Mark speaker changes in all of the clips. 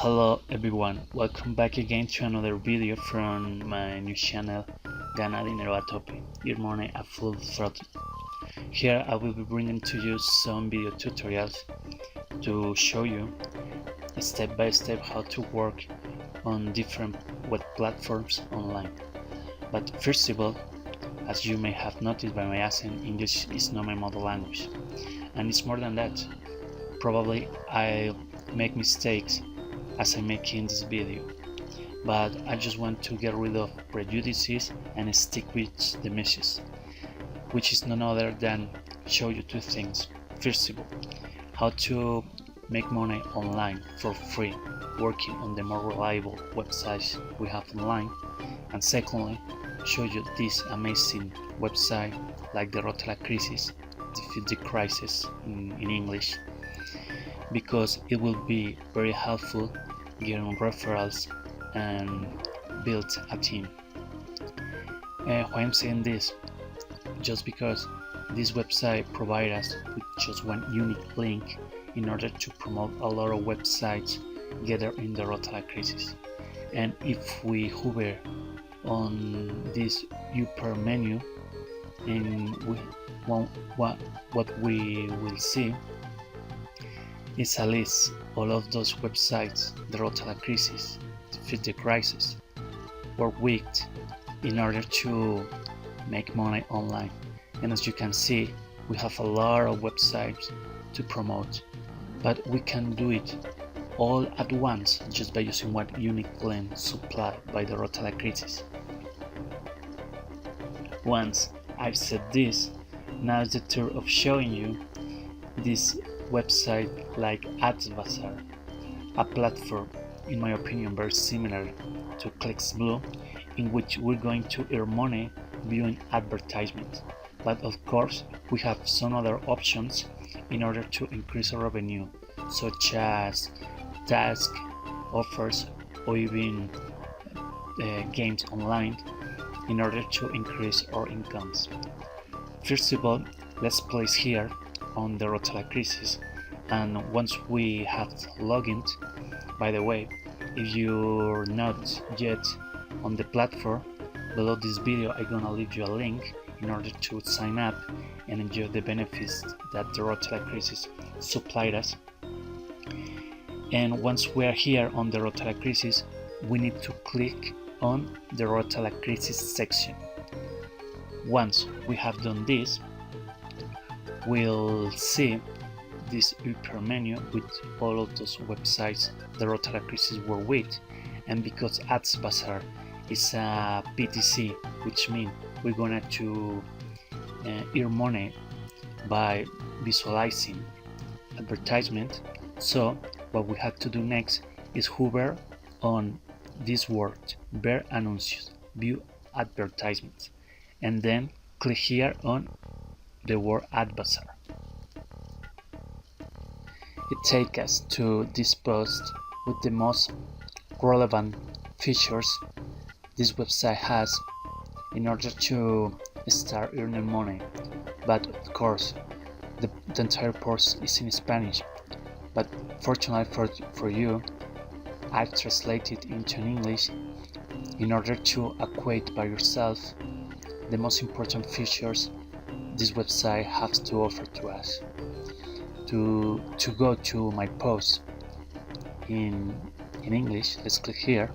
Speaker 1: Hello everyone, welcome back again to another video from my new channel Gana, Dinero, Tope, your money at full throttle. Here I will be bringing to you some video tutorials to show you step by step how to work on different web platforms online. But first of all, as you may have noticed by my accent, English is not my mother language, and it's more than that. Probably I make mistakes as I make in this video, but I just want to get rid of prejudices and stick with the message, which is none other than show you two things. First of all, how to make money online for free working on the more reliable websites we have online, and secondly, show you this amazing website like Derrota Defeat the Crisis in English, because it will be very helpful getting referrals and build a team. Why I'm saying this? Just because this website provides us with just one unique link in order to promote a lot of websites together in the Derrota crisis. And if we hover on this upper menu, and what we will see is a list all of those websites Derrota crisis, Defeat the Crisis, work with in order to make money online. And as you can see, we have a lot of websites to promote, but we can do it all at once just by using one unique link supplied by the Derrota crisis. Once I've said this, now is the turn of showing you this website like Adzbazar, a platform in my opinion very similar to ClicksBlue, in which we're going to earn money viewing advertisements. But of course we have some other options in order to increase our revenue, such as task offers or even games online in order to increase our incomes. First of all, let's place here on the Derrota crisis, and once we have logged in, by the way, if you're not yet on the platform, below this video I'm gonna leave you a link in order to sign up and enjoy the benefits that the Derrota crisis supplied us. And once we are here on the Derrota crisis, we need to click on the Derrota crisis section. Once we have done this, we'll see this upper menu with all of those websites the Derrota crisis were with. And because Adzbazar is a PTC, which means we're gonna to earn money by visualizing advertisement, so what we have to do next is hover on this word, ver anuncios, view advertisements, and then click here on the word Adzbazar. It takes us to this post with the most relevant features this website has in order to start earning money. But of course the entire post is in Spanish, but fortunately for you, I've translated into English in order to equate by yourself the most important features this website has to offer to us. To go to my post in English, let's click here.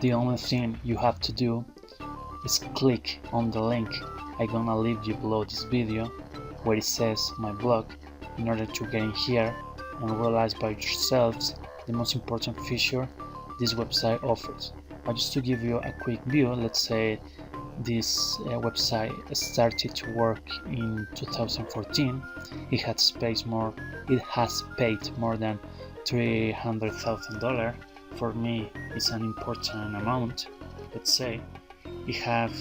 Speaker 1: The only thing you have to do is click on the link I'm gonna leave you below this video where it says my blog, in order to get in here and realize by yourselves the most important feature this website offers. But just to give you a quick view, let's say this website started to work in 2014. It has paid more than $300,000. For me, it's an important amount. Let's say it have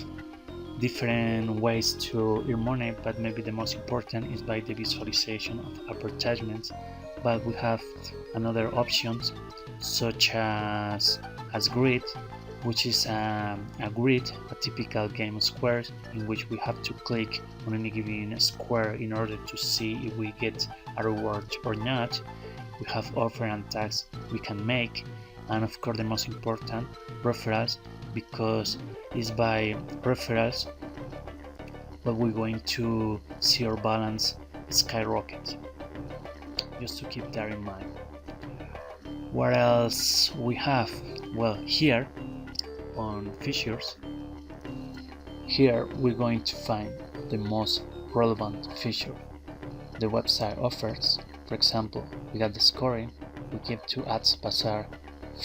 Speaker 1: different ways to earn money, but maybe the most important is by the visualization of advertisements. But we have another options such as grid, which is a grid, a typical game of squares in which we have to click on any given square in order to see if we get a reward or not. we have offer and tags we can make, and of course the most important, referrals, because it's by referrals that we're going to see our balance skyrocket. Just to keep that in mind. What else we have? Well, here on features, here we're going to find the most relevant feature the website offers. For example, we got the scoring, we give to Adzbazar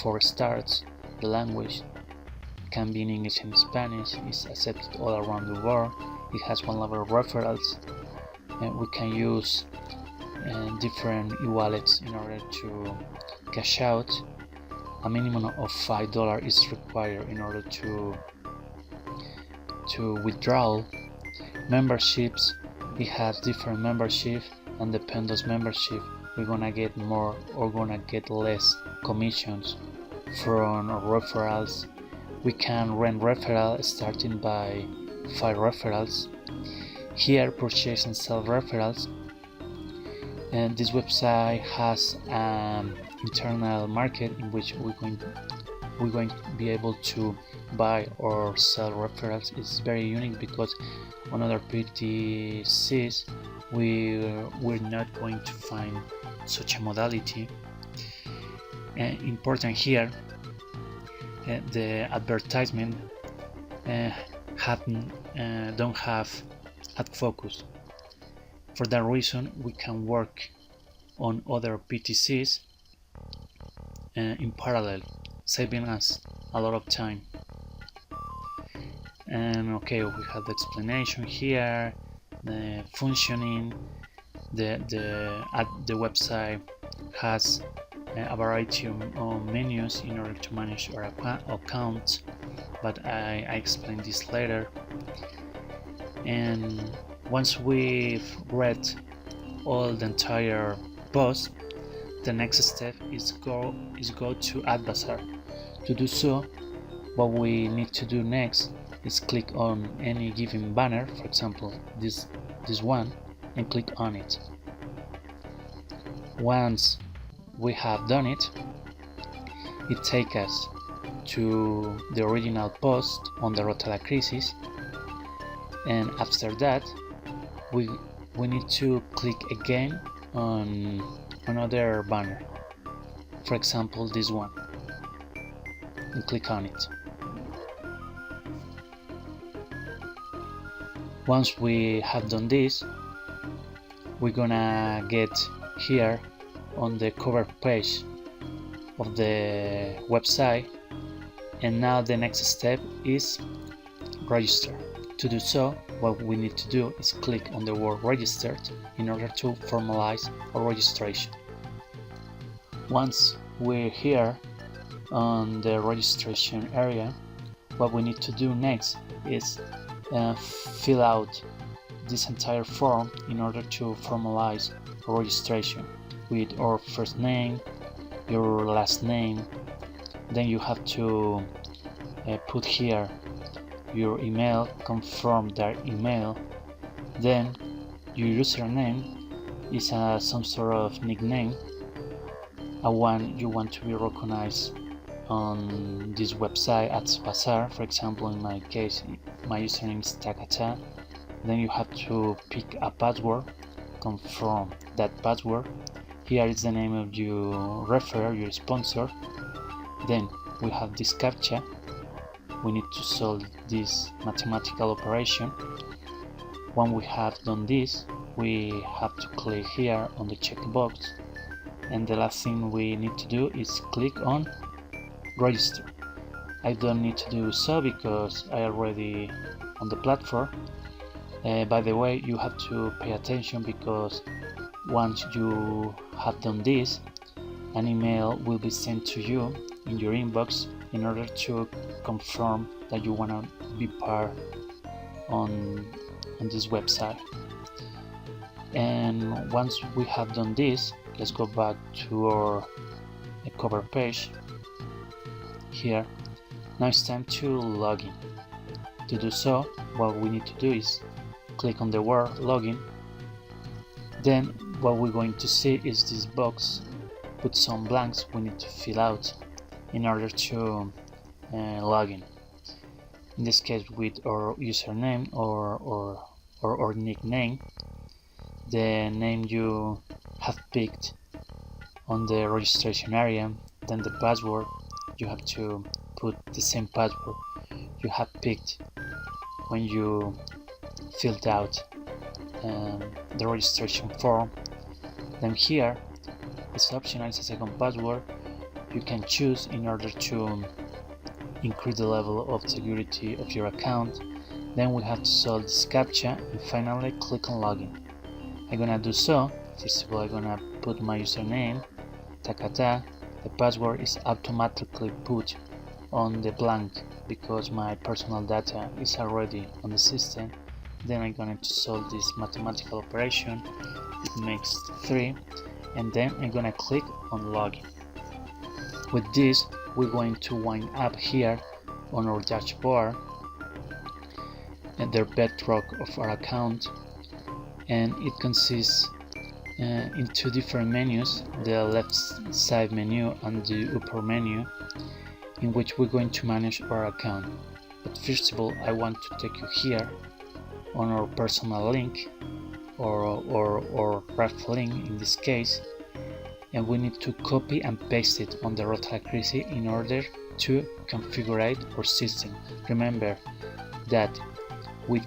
Speaker 1: 4 stars, the language can be in English and Spanish, is accepted all around the world, it has 1 level of referrals, and we can use different e-wallets in order to cash out. A minimum of $5 is required in order to withdraw. Memberships, it has different membership, and depend on membership we're gonna get more or gonna get less commissions from referrals. We can rent referral starting by 5 referrals. Here, purchase and sell referrals, and this website has an internal market in which we're going to be able to buy or sell referrals. It's very unique because on other PTCs we're not going to find such a modality. Important here, the advertisement don't have ad focus. For that reason, we can work on other PTCs in parallel, saving us a lot of time. And okay, we have the explanation here, the functioning. The website has a variety of menus in order to manage our account, but I explain this later. And once we've read all the entire post, the next step is go to Adzbazar. To do so, what we need to do next is click on any given banner, for example this one, and click on it. Once we have done it, it takes us to the original post on the Derrota crisis, and after that we need to click again on another banner, for example this one, and click on it. Once we have done this, we're gonna get here on the cover page of the website, and now the next step is register. To do so, what we need to do is click on the word registered in order to formalize our registration. Once we're here on the registration area, what we need to do next is fill out this entire form in order to formalize our registration with our first name, your last name. Then you have to put here your email, confirm that email. Then your username is some sort of nickname, a one you want to be recognized on this website at Adzbazar. For example, in my case, my username is Takata. Then you have to pick a password, confirm that password. Here is the name of your referrer, your sponsor. Then we have this captcha. We need to solve this mathematical operation. When we have done this, we have to click here on the checkbox, and the last thing we need to do is click on register. I don't need to do so because I already on the platform. By the way, you have to pay attention because once you have done this, an email will be sent to you in your inbox in order to confirm that you want to be part on this website. And once we have done this, let's go back to our cover page here. Now it's time to log in. To do so, what we need to do is click on the word login. Then what we're going to see is this box put some blanks we need to fill out in order to log in. In this case with our username or nickname, the name you have picked on the registration area, then the password, you have to put the same password you have picked when you filled out the registration form. Then here it's optional, it's a second password you can choose in order to increase the level of security of your account. Then we have to solve this captcha and finally click on login. I'm gonna do so. First of all, I'm gonna put my username, takata. The password is automatically put on the blank because my personal data is already on the system. Then I'm going to solve this mathematical operation. It makes 3, and then I'm gonna click on login. With this, we're going to wind up here on our dashboard and the bedrock of our account, and it consists in 2 different menus, the left side menu and the upper menu, in which we're going to manage our account. But first of all, I want to take you here on our personal link or ref link in this case, and we need to copy and paste it on the Derrota crisis in order to configure our system. Remember that with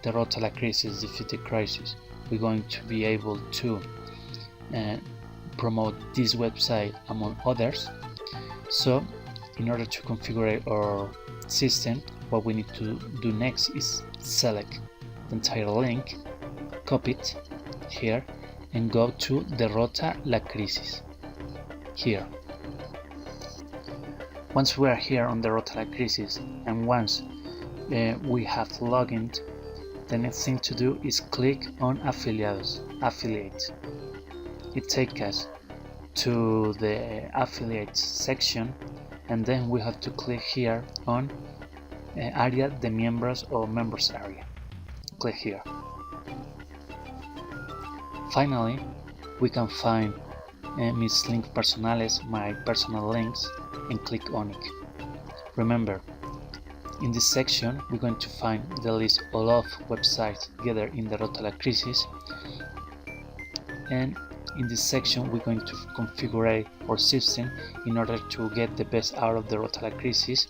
Speaker 1: the Derrota crisis, defeat the crisis, we're going to be able to promote this website among others. So in order to configure our system, what we need to do next is select the entire link, copy it here, and go to Derrota la crisis here. Once we are here on Derrota la crisis, and once we have logged in, the next thing to do is click on affiliate. It takes us to the affiliate section, and then we have to click here on área de miembros or members area. Click here. Finally, we can find mis links personales, my personal links, and click on it. Remember, in this section we're going to find the list of all of websites gathered in the Derrota la crisis, and in this section we're going to configure our system in order to get the best out of the Derrota la crisis,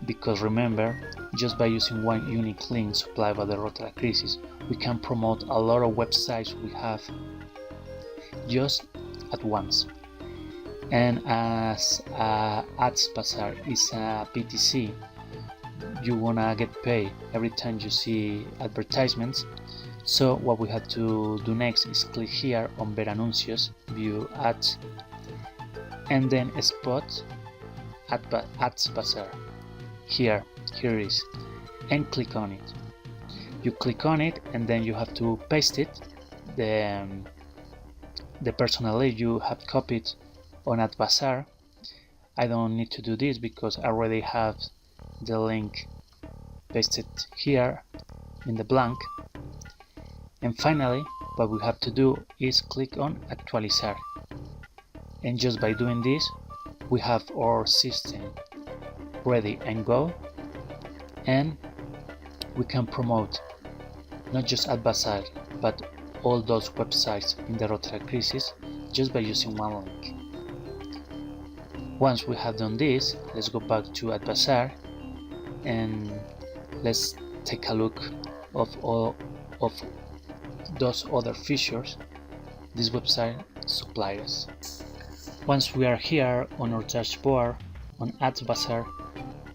Speaker 1: because remember, just by using one unique link supplied by the Derrota la crisis, we can promote a lot of websites we have just at once. And as Adzbazar is a PTC, you wanna get paid every time you see advertisements. So what we have to do next is click here on Ver Anuncios, View Ads, and then spot Adzbazar. Here it is, and click on it. You click on it, and then you have to paste it, the personal link you have copied on Adzbazar. I don't need to do this because I already have the link pasted here in the blank. And finally, what we have to do is click on actualizar, and just by doing this we have our system ready and go, and we can promote not just Adzbazar but all those websites in the Derrota la crisis just by using one link. Once we have done this, let's go back to Adzbazar and let's take a look of all of those other features this website supplies us. Once we are here on our dashboard on Adzbazar,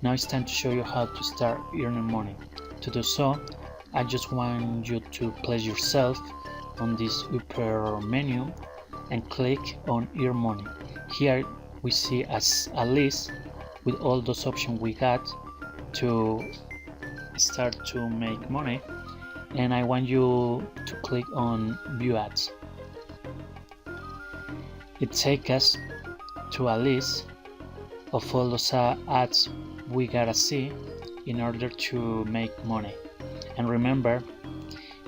Speaker 1: now it's time to show you how to start earning money. To do so, I just want you to place yourself on this upper menu and click on Earn Money. Here we see as a list with all those options we got to start to make money, and I want you to click on View Ads. It takes us to a list of all those ads we gotta see in order to make money. And remember,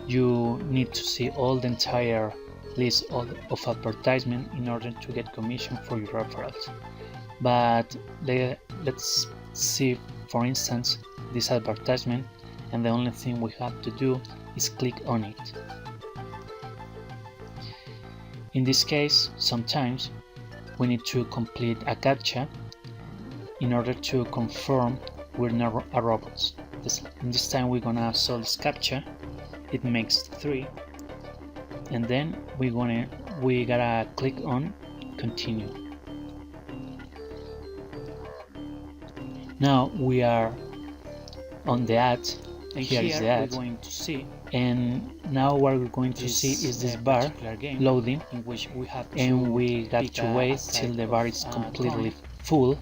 Speaker 1: you need to see all the entire list of advertisement in order to get commission for your referrals. But let's see, for instance, this advertisement, and the only thing we have to do is click on it. In this case, sometimes we need to complete a captcha in order to confirm we're not a robot. This time we're gonna solve this captcha. It makes 3, and then we gotta click on continue. Now we are on the ad, and here is the ad, we're going to see, and now what we're going to see is this bar loading, in which we have to, and we got to wait till the bar is completely full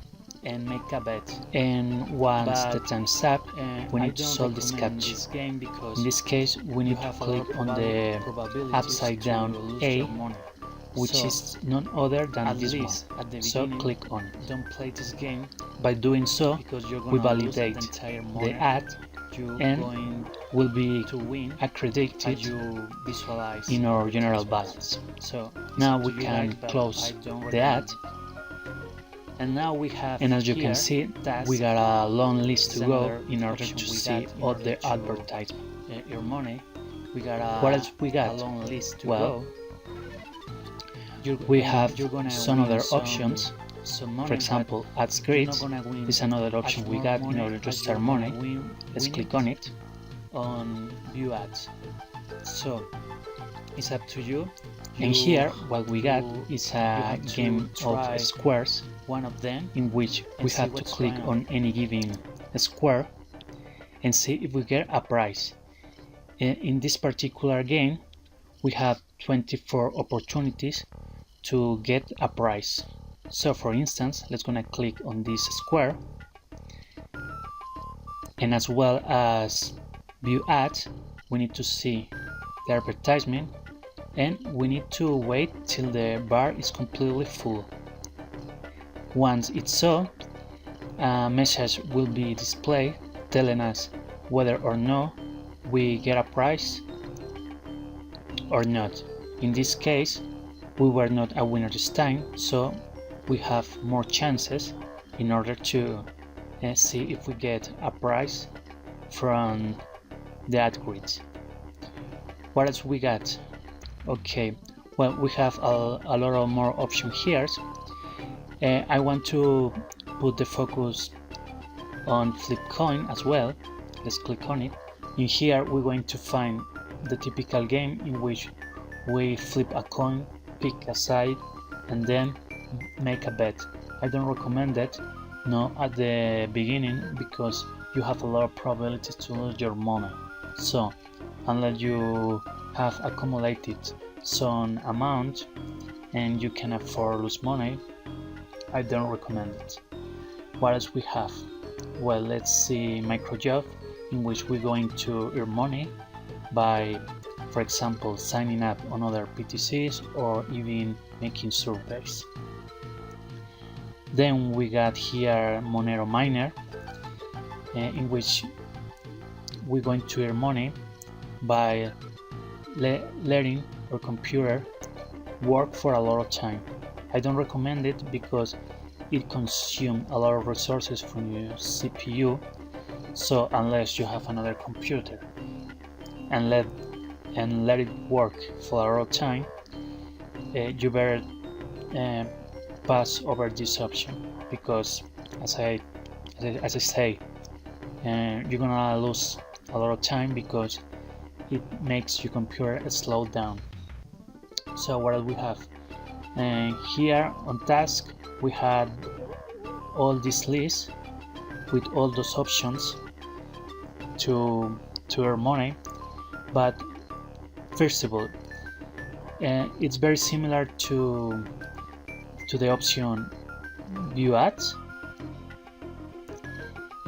Speaker 1: and make a bet. And once the time's up, we need to solve this captcha. In this case, we need to click on the upside down A, which is none other than this one. So click on it. Don't play this game. By doing so, we validate the ad and will be accredited in our general balance. So now we can close the ad. And now we have, and as you can see, we got a long list to go in order to see all the advertisement. Your money. What else we got? A long list to go. We have some other options. For example, ads grids is another option we got in order to start money. Let's click on it. On view ads. So it's up to you. And here what we got is a game of squares, one of them, in which we have to click on any given square and see if we get a prize. In this particular game we have 24 opportunities to get a prize. So for instance, let's gonna click on this square, and as well as view ads, we need to see the advertisement, and we need to wait till the bar is completely full. Once it's so, a message will be displayed telling us whether or not we get a prize or not. In this case, we were not a winner this time, so we have more chances in order to see if we get a prize from the ad grids. What else we got? Okay, well, we have a lot of more options here. I want to put the focus on flip coin as well. Let's click on it. In here we're going to find the typical game in which we flip a coin, pick a side, and then make a bet. I don't recommend that, no, at the beginning, because you have a lot of probabilities to lose your money. So unless you have accumulated some amount and you can afford to lose money, I don't recommend it. What else we have? Well, let's see micro job, in which we're going to earn money by, for example, signing up on other PTCs or even making surveys. Then we got here Monero Miner, in which we're going to earn money by letting our computer work for a lot of time. I don't recommend it because it consumes a lot of resources from your CPU. So unless you have another computer and let it work for a lot of time, you better pass over this option, because as I say, you're gonna lose a lot of time because it makes your computer slow down. So what else we have? Here on task we had all this list with all those options to earn money, but first of all, it's very similar to the option view ads,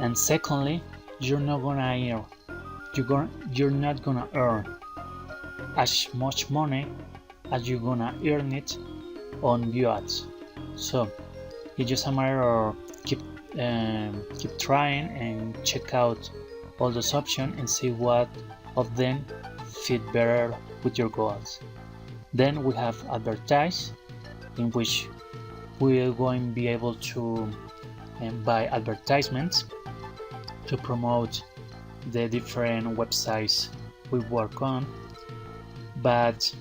Speaker 1: and secondly, you're not gonna earn as much money as you're gonna earn it on view ads. So it's just a matter of keep trying and check out all those options and see what of them fit better with your goals. Then we have advertise, in which we are going to be able to buy advertisements to promote the different websites we work on. But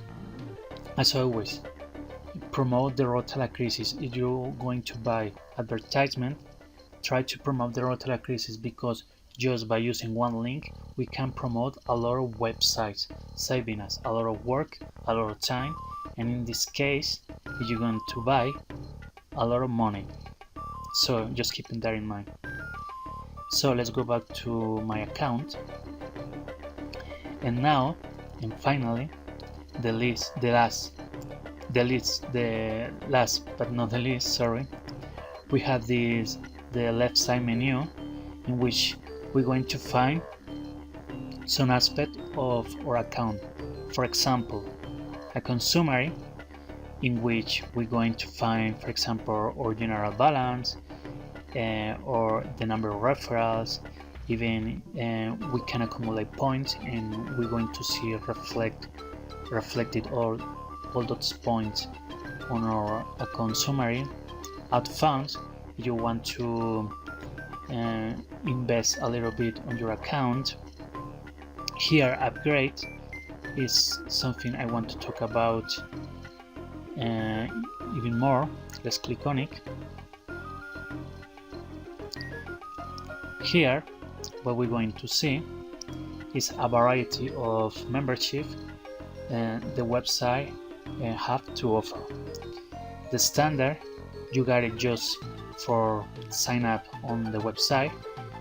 Speaker 1: as always, promote the Derrota crisis. If you're going to buy advertisement, try to promote the Derrota crisis, because just by using one link we can promote a lot of websites, saving us a lot of work, a lot of time, and in this case you're going to buy a lot of money. So just keeping that in mind. So let's go back to my account, and now, and finally, the last but not the least, sorry, we have the left side menu, in which we're going to find some aspect of our account. For example, a consumer, in which we're going to find, for example, our general balance, or the number of referrals. Even we can accumulate points, and we're going to see reflected all those points on our account summary. Add funds, if you want to invest a little bit on your account. Here, upgrade is something I want to talk about even more. Let's click on it. Here, what we're going to see is a variety of membership the website have to offer. The standard, you got it just for sign up on the website,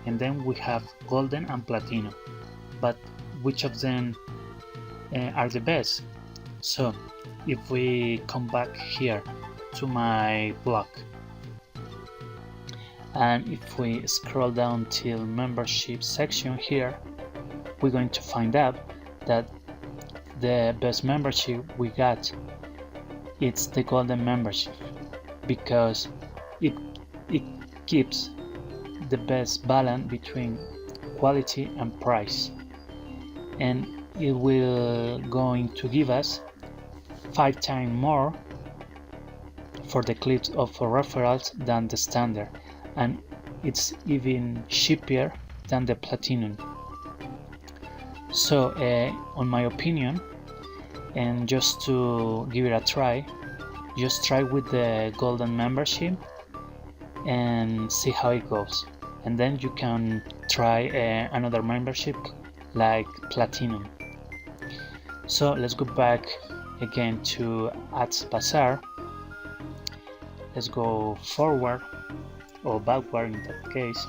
Speaker 1: and then we have golden and platinum. But which of them are the best? So if we come back here to my blog, and if we scroll down till membership section here, we're going to find out that the best membership we got, it's the golden membership, because it keeps the best balance between quality and price, and it will going to give us 5 times more for the clicks of referrals than the standard, and it's even cheaper than the platinum. So on my opinion, and just to give it a try, just try with the golden membership and see how it goes, and then you can try another membership like platinum. So let's go back again to Adzbazar. Let's go forward, or backward in that case.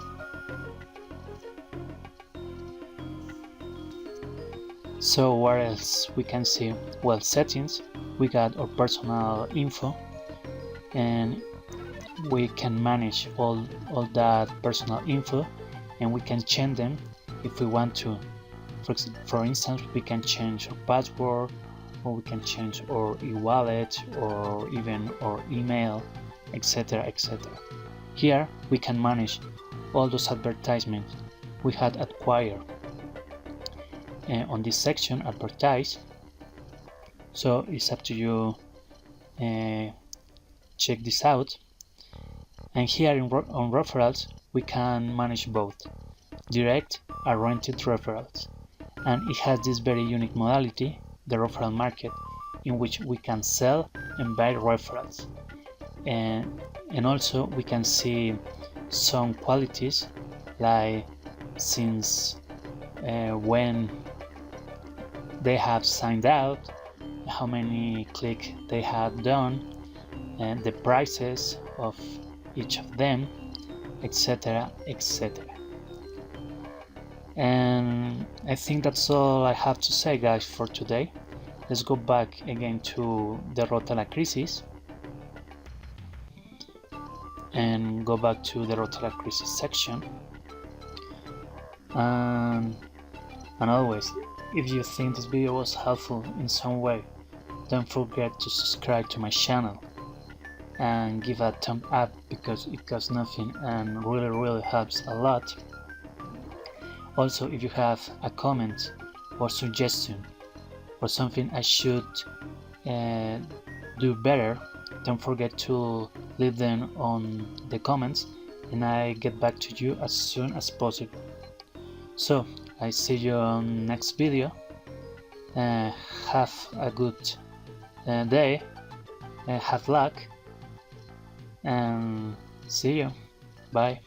Speaker 1: So what else we can see? Well, settings, we got our personal info, and we can manage all that personal info, and we can change them if we want to. For instance, we can change our password, or we can change our e-wallet, or even our email, etc, etc. Here we can manage all those advertisements we had acquired on this section, advertise. So it's up to you. Check this out. And here on referrals, we can manage both direct and rented referrals, and it has this very unique modality, the referral market, in which we can sell and buy referrals, and also we can see some qualities, like since when they have signed out, how many clicks they have done, and the prices of each of them, etc, etc. And I think that's all I have to say, guys, for today. Let's go back again to Derrota crisis, and go back to the Derrota crisis section. And always, if you think this video was helpful in some way, don't forget to subscribe to my channel and give a thumb up, because it costs nothing and really helps a lot. Also, if you have a comment or suggestion or something I should do better, don't forget to leave them on the comments, and I get back to you as soon as possible. So I see you on next video. Have a good day, have luck, and see you. Bye.